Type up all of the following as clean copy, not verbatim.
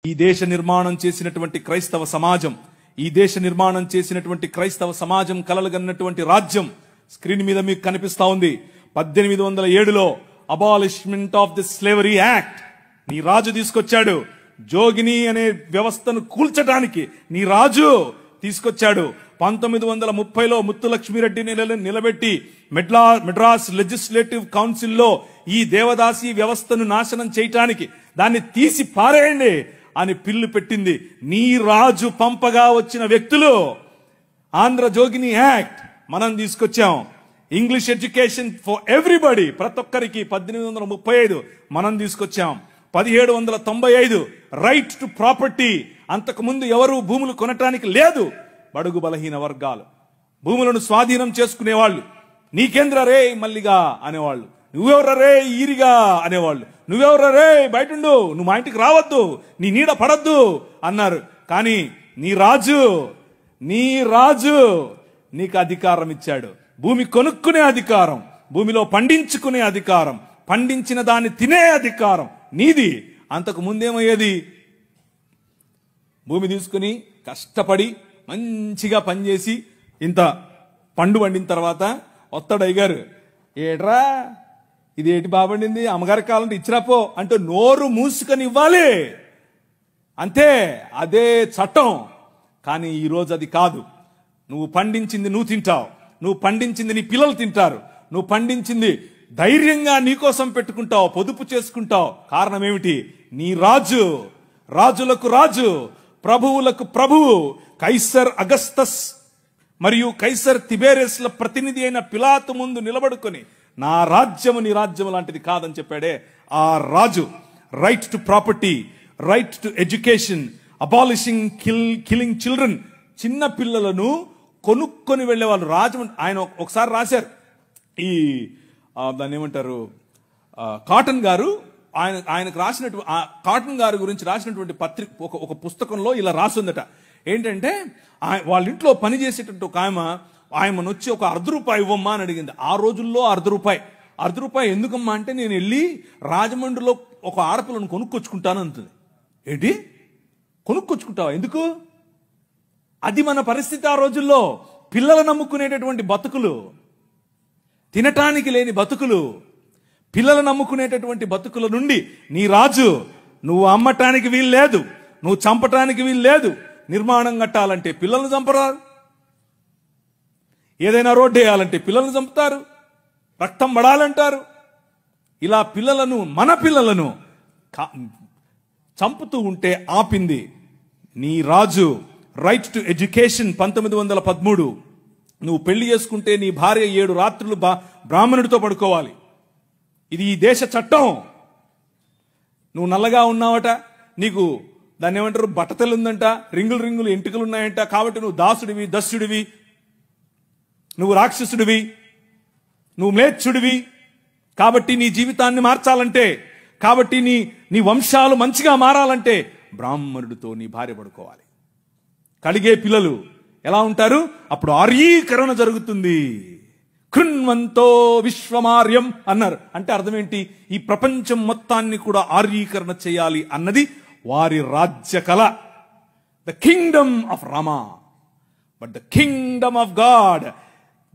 ఈ దేశ నిర్మాణం చేసినటువంటి క్రైస్తవ సమాజం, ఈ దేశ నిర్మాణం చేసినటువంటి క్రైస్తవ సమాజం కలలుగన్నటువంటి రాజ్యం స్క్రీన్ మీద మీకు కనిపిస్తా ఉంది. 1807లో abolishment of the slavery act నీ రాజు తీసుకొచ్చాడు. జోగిని అనే వ్యవస్థను కూల్చడానికి నీ రాజు తీసుకొచ్చాడు. 1930లో ముత్తులక్ష్మిరెడ్డిని నిలబెట్టి మెడ్రాస్ లెజిస్లేటివ్ కౌన్సిల్లో ఈ దేవదాసి వ్యవస్థను నాశనం చేయటానికి, దాన్ని తీసి పారేయండి అని పిల్లు పెట్టింది. నీ రాజు పంపగా వచ్చిన వ్యక్తులు ఆంధ్ర జోగిని యాక్ట్ మనం తీసుకొచ్చాం. ఇంగ్లీష్ ఎడ్యుకేషన్ ఫర్ ఎవ్రీబడి, ప్రతి ఒక్కరికి 1835 మనం తీసుకొచ్చాం. 1795 రైట్ టు ప్రాపర్టీ, అంతకుముందు ఎవరు భూములు కొనటానికి లేదు. బడుగు బలహీన వర్గాలు భూములను స్వాధీనం చేసుకునేవాళ్ళు. నీకేంద్ర రే మల్లిగా అనేవాళ్ళు, నువ్వెవర రే ఈరిగా అనేవాళ్ళు, నువ్వెవర రే బయటుండు, నువ్వు మా ఇంటికి రావద్దు, నీ నీడ పడద్దు అన్నారు. కానీ నీ రాజు నీకు అధికారం ఇచ్చాడు. భూమి కొనుక్కునే అధికారం, భూమిలో పండించుకునే అధికారం, పండించిన దాన్ని తినే అధికారం నీది. అంతకు ముందేమయ్యేది, భూమి తీసుకుని కష్టపడి మంచిగా పనిచేసి ఇంత పండు పండిన తర్వాత వస్తాడు అయ్యగారు, ఏట్రా ఇది ఏటి బాబండింది, అమ్మగారికి కావాలంటే ఇచ్చిరాపో అంటే నోరు మూసుకొని ఇవ్వాలి అంతే. అదే చట్టం. కానీ ఈరోజు అది కాదు. నువ్వు పండించింది నువ్వు తింటావు, నువ్వు పండించింది నీ పిల్లలు తింటారు, నువ్వు పండించింది ధైర్యంగా నీకోసం పెట్టుకుంటావు, పొదుపు చేసుకుంటావు. కారణం ఏమిటి? నీ రాజు, రాజులకు రాజు, ప్రభువులకు ప్రభువు, కైసర్ అగస్తస్ మరియు కైసర్ తిబేరియస్ల ప్రతినిధి అయిన పిలాతు ముందు నిలబడుకొని నా రాజ్యము నీ రాజ్యము లాంటిది కాదని చెప్పాడే ఆ రాజు. Right to property, right to education, abolishing killing children. చిన్న పిల్లలను కొనుక్కొని వెళ్లేవాళ్ళు. రాజమండ్రి ఆయన ఒకసారి రాశారు, ఈ దాన్ని ఏమంటారు, కాటన్ గారు ఆయనకు రాసినటువంటి కాటన్ గారి గురించి రాసినటువంటి పత్రిక ఒక పుస్తకంలో ఇలా రాసిందట. ఏంటంటే వాళ్ళ ఇంట్లో పనిచేసేటట్టు ఒక ఆయమను వచ్చి ఒక ₹1 ఇవ్వమ్మా అని అడిగింది. ఆ రోజుల్లో ₹1 ఎందుకమ్మా అంటే, నేను వెళ్ళి రాజమండ్రిలో ఒక ఆడపిల్లను కొనుక్కొచ్చుకుంటాను అంటుంది. ఏంటి కొనుక్కొచ్చుకుంటావా? ఎందుకు? అది మన పరిస్థితి ఆ రోజుల్లో. పిల్లలు నమ్ముకునేటటువంటి బతుకులు, తినటానికి లేని బతుకులు, పిల్లలు నమ్ముకునేటటువంటి బతుకుల నుండి నీ రాజు, నువ్వు అమ్మటానికి వీలు లేదు, నువ్వు చంపటానికి వీలు లేదు. నిర్మాణం కట్టాలంటే పిల్లల్ని చంపరారు, ఏదైనా రోడ్డు వేయాలంటే పిల్లల్ని చంపుతారు, రక్తం పడాలంటారు. ఇలా పిల్లలను, మన పిల్లలను చంపుతూ ఉంటే ఆపింది నీ రాజు. Right to education 1913. నువ్వు పెళ్లి చేసుకుంటే నీ భార్య 7 రాత్రులు బ్రాహ్మణుడితో పడుకోవాలి. ఇది ఈ దేశ చట్టం. నువ్వు నల్లగా ఉన్నావట, నీకు దాన్ని ఏమంటారు బట్టతలు ఉందంట, రింగులు ఎంటుకలు ఉన్నాయంట, కాబట్టి నువ్వు దాసుడివి, దస్యుడివి, నువ్వు రాక్షసుడివి, నువ్వు మ్లేచ్ఛుడివి. కాబట్టి నీ జీవితాన్ని మార్చాలంటే, కాబట్టి నీ వంశాలు మంచిగా మారాలంటే బ్రాహ్మణుడితో నీ భార్య పడుకోవాలి. కలిగే పిల్లలు ఎలా ఉంటారు? అప్పుడు ఆర్యీకరణ జరుగుతుంది. కృణ్వంతో విశ్వమార్యం అన్నారు. అంటే అర్థం ఏంటి? ఈ ప్రపంచం మొత్తాన్ని కూడా ఆర్యీకరణ చేయాలి అన్నది వారి రాజ్య కళ. The kingdom of Rama, but the kingdom of God,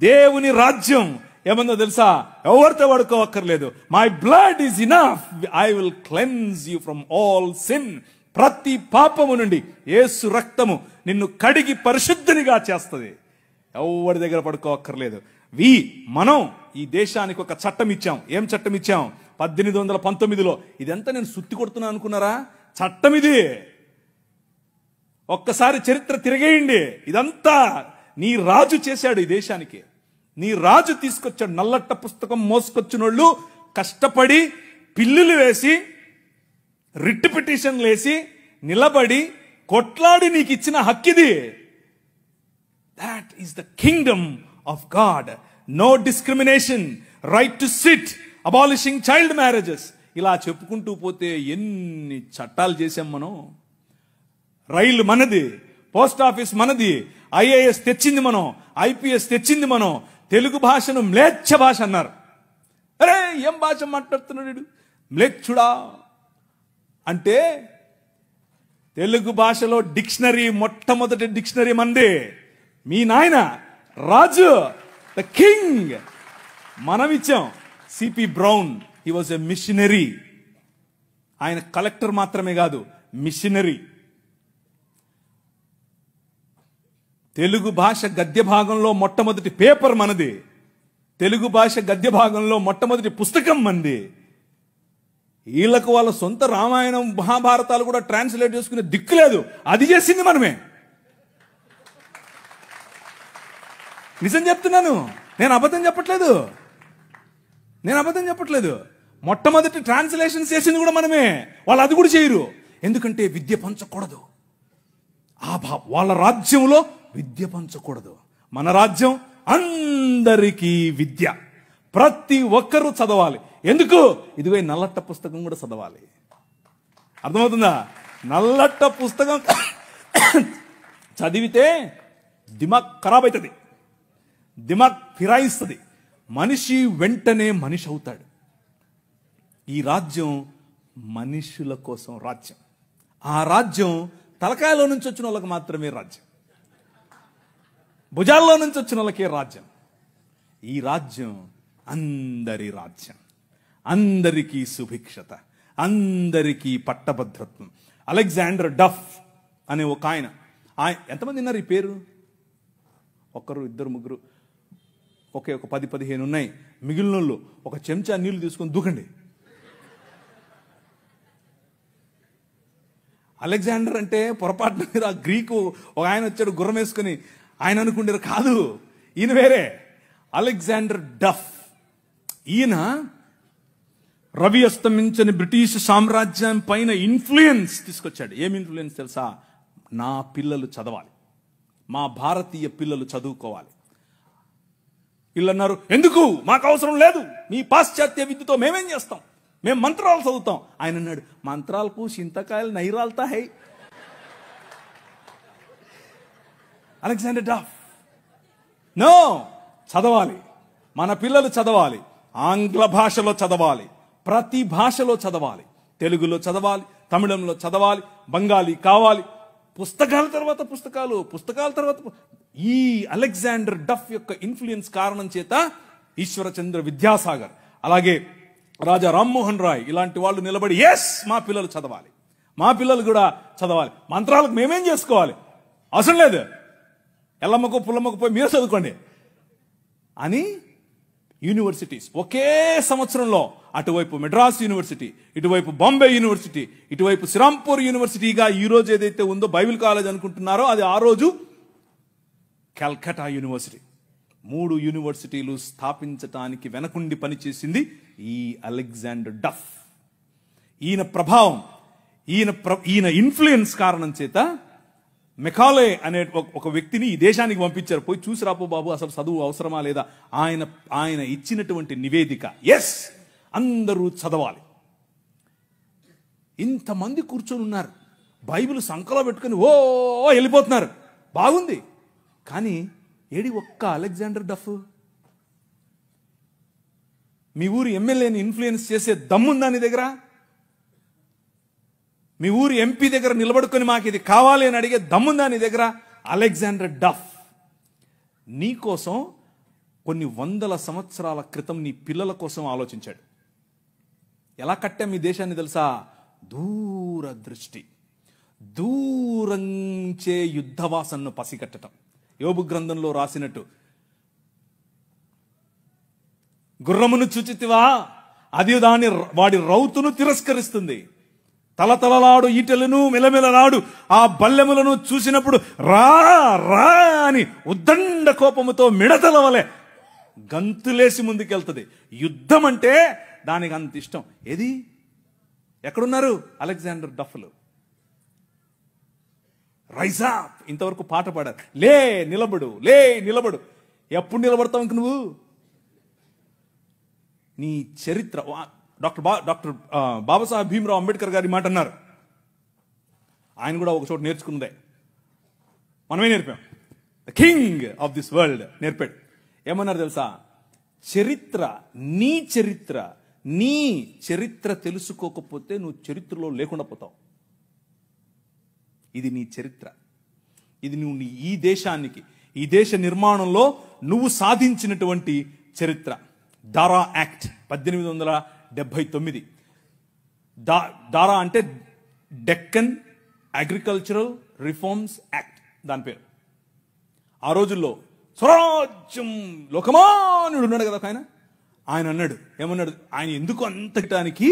దేవుని రాజ్యం ఏమందో తెలుసా? ఎవరితో పడుకోవక్కర్లేదు. My blood is enough, I will cleanse you from all sin. ప్రతి పాపము నుండి యేసు రక్తము నిన్ను కడిగి పరిశుద్ధునిగా చేస్తుంది. ఎవరి దగ్గర పడుకోవక్కర్లేదు. మనం ఈ దేశానికి ఒక చట్టం ఇచ్చాం. ఏం చట్టం ఇచ్చాం? 1819లో. ఇదంతా నేను సుత్తి కొడుతున్నా అనుకున్నారా? చట్టం ఇది. ఒక్కసారి చరిత్ర తిరిగేయండి. ఇదంతా నీ రాజు చేశాడు ఈ దేశానికి. నీ రాజు తీసుకొచ్చాడు. నల్లట్ట పుస్తకం మోసుకొచ్చినోళ్ళు కష్టపడి పిల్లులు వేసి, రిట్ పిటిషన్లు వేసి, నిలబడి కొట్లాడి నీకు ఇచ్చిన హక్కిది. That is the kingdom of God. No discrimination, right to sit, abolishing child marriages. ఇలా చెప్పుకుంటూ పోతే ఎన్ని చట్టాలు చేశాం మనం. రైలు మనది, పోస్ట్ ఆఫీస్ మనది, ఐఏఎస్ తెచ్చింది మనం, ఐపీఎస్ తెచ్చింది మనం. తెలుగు భాషను మ్లేచ్ఛ భాష అన్నారు. అరే ఏం భాష మాట్లాడుతున్నాడు మ్లేచ్ఛుడా అంటే తెలుగు భాషలో డిక్షనరీ, మొట్టమొదటి డిక్షనరీ మంది. మీ నాయన రాజు, ద కింగ్, మనమిచ్చాం. CP Brown, he was a missionary. ఆయన కలెక్టర్ మాత్రమే కాదు, మిషనరీ. తెలుగు భాష గద్య భాగంలో మొట్టమొదటి పేపర్ మనది. తెలుగు భాష గద్య భాగంలో మొట్టమొదటి పుస్తకం మనది. వీళ్ళకు వాళ్ళ సొంత రామాయణం, మహాభారతాలు కూడా ట్రాన్స్లేట్ చేసుకునే దిక్కు లేదు. అది చేసింది మనమే. నిజం చెప్తున్నాను, నేను అబద్ధం చెప్పట్లేదు. మొట్టమొదటి ట్రాన్స్లేషన్ చేసింది కూడా మనమే. వాళ్ళు అది కూడా చేయరు. ఎందుకంటే విద్య పంచకూడదు. వాళ్ళ రాజ్యంలో విద్య పంచకూడదు. మన రాజ్యం అందరికీ విద్య, ప్రతి ఒక్కరూ చదవాలి. ఎందుకు? ఇదిగో నల్లట్ట పుస్తకం కూడా చదవాలి. అర్థమవుతుందా? నల్లట్ట పుస్తకం చదివితే దిమాగ్ ఖరాబ్ అవుతుంది, దిమాగ్ ఫిరాయిస్తుంది, మనిషి వెంటనే మనిషి అవుతాడు. ఈ రాజ్యం మనుషుల కోసం రాజ్యం. ఆ రాజ్యం తలకాయలో నుంచి వచ్చిన వాళ్ళకి మాత్రమే రాజ్యం, భుజాల్లో నుంచి వచ్చిన వాళ్ళకే రాజ్యం. ఈ రాజ్యం అందరి రాజ్యం, అందరికీ సుభిక్షత, అందరికీ పట్టభద్రత్వం. అలెగ్జాండర్ డఫ్ అనే ఒక ఆయన, ఎంతమంది ఉన్నారు ఈ పేరు? ఒకరు, ఇద్దరు, ముగ్గురు, ఒకే ఒక 10-15 ఉన్నాయి. మిగిలిన వాళ్ళు ఒక చెంచా నీళ్లు తీసుకొని దూకండి. అలెగ్జాండర్ అంటే పొరపాటున మీరు ఆ గ్రీకు ఒక ఆయన వచ్చాడు గుర్రం వేసుకుని, ఆయన అనుకుంటారు, కాదు, ఈయన వేరే. అలెగ్జాండర్ డఫ్. ఈయన రవి అస్తమించని బ్రిటిష్ సామ్రాజ్యం పైన ఇన్ఫ్లుయెన్స్ తీసుకొచ్చాడు. ఏం ఇన్ఫ్లుయెన్స్ తెలుసా? నా పిల్లలు చదవాలి, మా భారతీయ పిల్లలు చదువుకోవాలి. వీళ్ళు అన్నారు, ఎందుకు, మాకు అవసరం లేదు, మీ పాశ్చాత్య విద్యతో మేమేం చేస్తాం, మేము మంత్రాలు చదువుతాం. ఆయన అన్నాడు, మంత్రాలకు చింతకాయలు నైరాల్తా హై. అలెగ్జాండర్ డఫ్, నో, చదవాలి, మన పిల్లలు చదవాలి, ఆంగ్ల భాషలో చదవాలి, ప్రతి భాషలో చదవాలి, తెలుగులో చదవాలి, తమిళంలో చదవాలి, బెంగాలీ కావాలి, పుస్తకాల తర్వాత పుస్తకాలు, పుస్తకాల తర్వాత. ఈ అలెగ్జాండర్ డఫ్ యొక్క ఇన్ఫ్లుయెన్స్ కారణం చేత ఈశ్వరచంద్ర విద్యాసాగర్, అలాగే రాజా రామ్మోహన్ రాయ్ ఇలాంటి వాళ్ళు నిలబడి, ఎస్, మా పిల్లలు చదవాలి, మా పిల్లలు కూడా చదవాలి, మంత్రాలకు మేమేం చేసుకోవాలి, అవసరం లేదు, ఎల్లమ్మకు పుల్లమ్మకు పోయి మీరే చదువుకోండి అని యూనివర్సిటీస్ ఒకే సంవత్సరంలో, అటువైపు మెడ్రాస్ యూనివర్సిటీ, ఇటువైపు బాంబే యూనివర్సిటీ, ఇటువైపు శ్రీరాంపూర్ యూనివర్సిటీగా ఈ రోజు ఏదైతే ఉందో బైబిల్ కాలేజ్ అనుకుంటున్నారో అది ఆ రోజు కల్కటా యూనివర్సిటీ. 3 యూనివర్సిటీలు స్థాపించటానికి వెనకుండి పనిచేసింది ఈ అలెగ్జాండర్ డఫ్. ఈయన ప్రభావం, ఈయన ఇన్ఫ్లుయెన్స్ కారణం చేత మెకాలే అనే ఒక వ్యక్తిని ఈ దేశానికి పంపించారు. పోయి చూసి రాపో బాబు, అసలు చదువు అవసరమా లేదా. ఆయన ఇచ్చినటువంటి నివేదిక, ఎస్, అందరూ చదవాలి. ఇంతమంది కూర్చొని ఉన్నారు, బైబిల్ సంకలో పెట్టుకుని ఓ వెళ్ళిపోతున్నారు, బాగుంది. కానీ ఏడి ఒక్క అలెగ్జాండర్ డఫ్? మీ ఊరి ఎమ్మెల్యేని ఇన్ఫ్లుయెన్స్ చేసే దమ్ముందా నీ దగ్గర? మీ ఊరి ఎంపీ దగ్గర నిలబడుకొని మాకు ఇది కావాలి అని అడిగే దమ్ముందా నీ దగ్గర? అలెగ్జాండర్ డఫ్ నీ కోసం కొన్ని 100 సంవత్సరాల క్రితం నీ పిల్లల కోసం ఆలోచించాడు. ఎలా కట్టాం ఈ దేశాన్ని తెలుసా? దూరదృష్టి, దూరంచే యుద్ధవాసనను పసిగట్టడం. యోబు గ్రంథంలో రాసినట్టు, గుర్రమును చూచితివా, అది వాడి రౌతును తిరస్కరిస్తుంది, తలతలలాడు ఈటెలను మెలమెలలాడు ఆ బల్లెములను చూసినప్పుడు రా రా అని ఉద్దండ కోపముతో మిడతల వలె గంతులేసి ముందుకెళ్తుంది. యుద్ధం అంటే దానికి అంత ఇష్టం. ఏది, ఎక్కడున్నారు అలెగ్జాండర్ డఫ్లు? రైజ్ అప్, ఇంతవరకు పాట పాడారు, లే నిలబడు, లే నిలబడు. ఎప్పుడు నిలబడతావు ఇంక నువ్వు? నీ చరిత్ర. డాక్టర్ బాబాసాహెబ్ భీమ్రావ్ అంబేద్కర్ గారి మాట అన్నారు. ఆయన కూడా ఒక చోట నేర్చుకున్నదే, మనమే నేర్పాం. The king of this world నేర్పాడు. ఏమన్నారు తెలుసా? చరిత్ర, నీ చరిత్ర తెలుసుకోకపోతే నువ్వు చరిత్రలో లేకుండా పోతావు. ఇది నీ చరిత్ర. ఇది నువ్వు ఈ దేశానికి, ఈ దేశ నిర్మాణంలో నువ్వు సాధించినటువంటి చరిత్ర. దారా యాక్ట్ 1879. దారా అంటే డెక్కన్ అగ్రికల్చరల్ రిఫార్మ్స్ యాక్ట్ దాని పేరు. ఆ రోజుల్లో స్వరాజ్యం లోకమానుడు ఉన్నాడు కదా ఆయన అన్నాడు, ఏమన్నాడు, ఆయన ఎందుకు అంతటానికి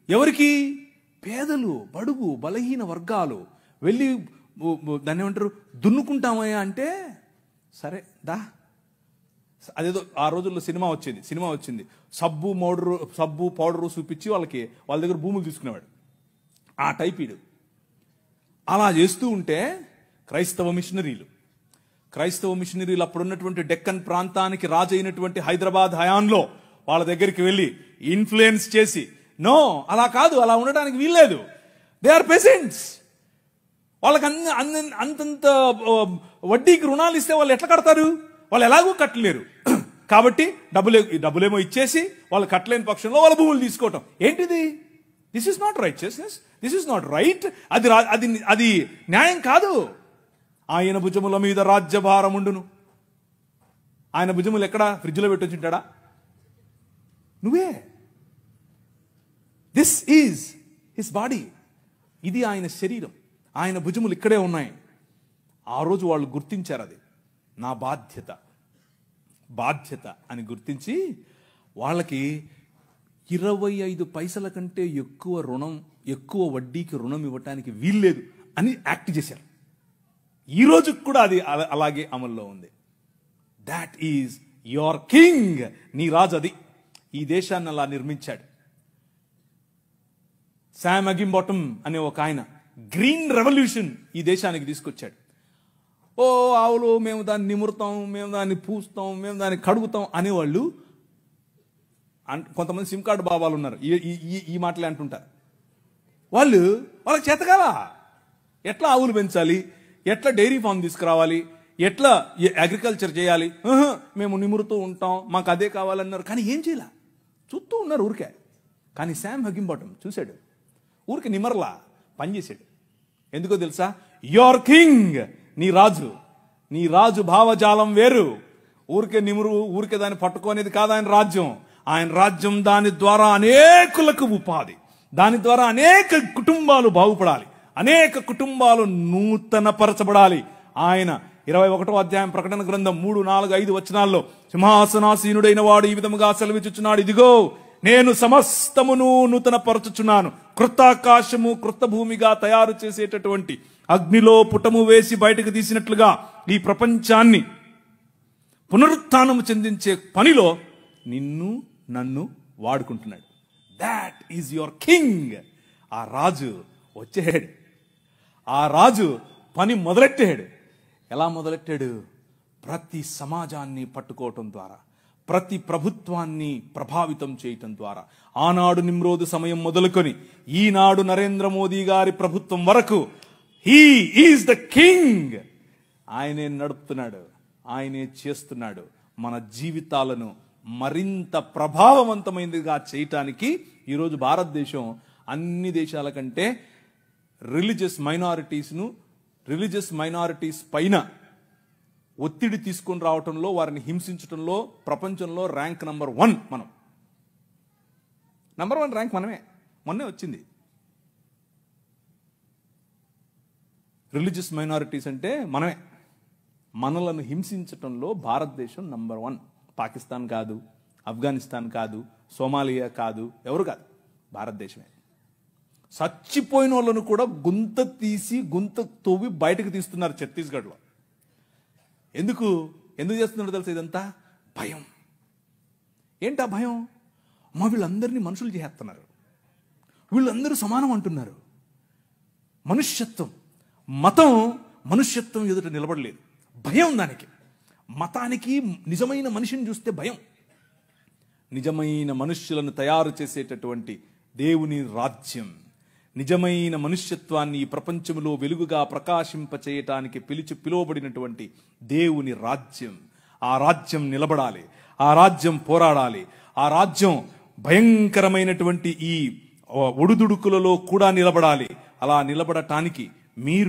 ఎవరికి? పేదలు, బడుగు, బలహీన వర్గాలు వెళ్ళి దాన్ని ఏమంటారు, దున్నుకుంటామయ్యా అంటే, సరే దా. అదేదో ఆ రోజుల్లో సినిమా వచ్చింది సబ్బు పౌడరు చూపించి వాళ్ళ దగ్గర భూములు తీసుకునేవాడు. ఆ టైప్ ఇడు. అలా చేస్తూ ఉంటే క్రైస్తవ మిషనరీలు అప్పుడున్నటువంటి డెక్కన్ ప్రాంతానికి రాజు అయినటువంటి హైదరాబాద్ హయాంలో వాళ్ళ దగ్గరికి వెళ్ళి ఇన్ఫ్లుయెన్స్ చేసి, నో అలా కాదు, అలా ఉండడానికి వీల్లేదు, దే ఆర్ పెసెంట్స్, వాళ్ళకి అంతంత వడ్డీకి రుణాలు ఇస్తే వాళ్ళు ఎట్లా కడతారు? వాళ్ళు ఎలాగో కట్టలేరు. కాబట్టి డబ్బులేమో ఇచ్చేసి వాళ్ళు కట్టలేని పక్షంలో వాళ్ళ భూములు తీసుకోవటం ఏంటిది? This is not righteousness, this is not right. అది న్యాయం కాదు. ఆయన భుజముల మీద రాజ్యభారముండును. ఆయన భుజములు ఎక్కడ? ఫ్రిడ్జ్లో పెట్టొచ్చుంటాడా? నువ్వే. This is his body. ఇది ఆయన శరీరం, ఆయన భుజములు ఇక్కడే ఉన్నాయి. ఆ రోజు వాళ్ళు గుర్తించారు, అది నా బాధ్యత అని గుర్తించి వాళ్ళకి 25 పైసల కంటే ఎక్కువ వడ్డీకి రుణం ఇవ్వటానికి వీల్లేదు అని యాక్ట్ చేశారు. ఈ రోజు కూడా అది అలాగే అమల్లో ఉంది. That is your king. నీ రాజు అది. ఈ దేశాన్ని అలా నిర్మించాడు. శామ్ అగింబాటమ్ అనే ఒక ఆయన గ్రీన్ రెవల్యూషన్ ఈ దేశానికి తీసుకొచ్చాడు. ఓ ఆవులు, మేము దాన్ని నిమురుతాం, మేము దాన్ని పూస్తాం, మేము దాన్ని కడుగుతాం అనేవాళ్ళు. కొంతమంది సిమ్ కార్డు బాబాలు ఉన్నారు, ఈ మాటలే అంటుంటారు. వాళ్ళకి చేతకాల ఎట్లా ఆవులు పెంచాలి, ఎట్లా డైరీ ఫామ్ తీసుకురావాలి, ఎట్లా అగ్రికల్చర్ చేయాలి, మేము నిమురుతూ ఉంటాం, మాకు అదే కావాలన్నారు. కానీ ఏం చేయాల, చూస్తూ ఉన్నారు ఊరికే. కానీ శామ్ అగింబాటమ్ చూశాడు, ఊరికి నిమరలా పనిచేశాడు. ఎందుకో తెలుసా? యువర్ కింగ్, నీ రాజు భావజాలం వేరు. ఊరికే దాన్ని పట్టుకోనేది కాదు ఆయన రాజ్యం. ఆయన రాజ్యం దాని ద్వారా అనేకులకు ఉపాధి, దాని ద్వారా అనేక కుటుంబాలు బాగుపడాలి, అనేక కుటుంబాలు నూతనపరచబడాలి. ఆయన 21వ అధ్యాయం ప్రకటన గ్రంథం 3, 4, 5 వచనాల్లో సింహాసనాసీనుడైన వాడు ఈ విధముగా సెలవిచ్చుచున్నాడు, ఇదిగో నేను సమస్తమును నూతనపరచుచున్నాను, క్రొత్త ఆకాశము క్రొత్త భూమిగా తయారు చేసేటటువంటి అగ్నిలో పుటము వేసి బయటకు తీసినట్లుగా ఈ ప్రపంచాన్ని పునరుత్థానము చెందించే పనిలో నన్ను వాడుకుంటున్నాడు. That is your king. ఆ రాజు వచ్చాడు, ఆ రాజు పని మొదలెట్టాడు. ఎలా మొదలెట్టాడు? ప్రతి సమాజాన్ని పట్టుకోవటం ద్వారా, ప్రతి ప్రభుత్వాన్ని ప్రభావితం చేయటం ద్వారా. ఆనాడు నిమ్రోదు సమయం మొదలుకొని ఈనాడు నరేంద్ర మోదీ గారి ప్రభుత్వం వరకు హీ ఈజ్ ద కింగ్. ఆయనే నడుపుతున్నాడు, ఆయనే చేస్తున్నాడు. మన జీవితాలను మరింత ప్రభావవంతమైనదిగా చేయటానికి ఈరోజు భారతదేశం అన్ని దేశాల కంటే రిలీజియస్ మైనారిటీస్ పైన ఒత్తిడి తీసుకొని రావటంలో, వారిని హింసించడంలో ప్రపంచంలో ర్యాంక్ నంబర్ 1 మనం. నంబర్ 1 ర్యాంక్ మొన్నే వచ్చింది. రిలీజియస్ మైనారిటీస్ అంటే మనమే. మనలను హింసించటంలో భారతదేశం నంబర్ 1. పాకిస్తాన్ కాదు, ఆఫ్ఘనిస్తాన్ కాదు, సోమాలియా కాదు, ఎవరు కాదు, భారతదేశమే. చచ్చిపోయిన వాళ్ళను కూడా గుంత తవ్వి బయటకు తీస్తున్నారు ఛత్తీస్గఢ్లో. ఎందుకు చేస్తున్నారు తెలుసా? ఇదంతా భయం. ఏంటా భయం? వీళ్ళందరినీ మనుషులు చేస్తున్నారు, వీళ్ళందరూ సమానం అంటున్నారు. మనుష్యత్వం, మతం మనుష్యత్వం ఎదుట నిలబడలేదు. భయం దానికి. మతానికి నిజమైన మనిషిని చూస్తే భయం. నిజమైన మనుష్యులను తయారు చేసేటటువంటి దేవుని రాజ్యం, నిజమైన మనుష్యత్వాన్ని ఈ ప్రపంచంలో వెలుగుగా ప్రకాశింపచేయటానికి పిలువబడినటువంటి దేవుని రాజ్యం. ఆ రాజ్యం నిలబడాలి, ఆ రాజ్యం పోరాడాలి, ఆ రాజ్యం భయంకరమైనటువంటి ఈ ఒడుదుడుకులలో కూడా నిలబడాలి. అలా నిలబడటానికి మీరు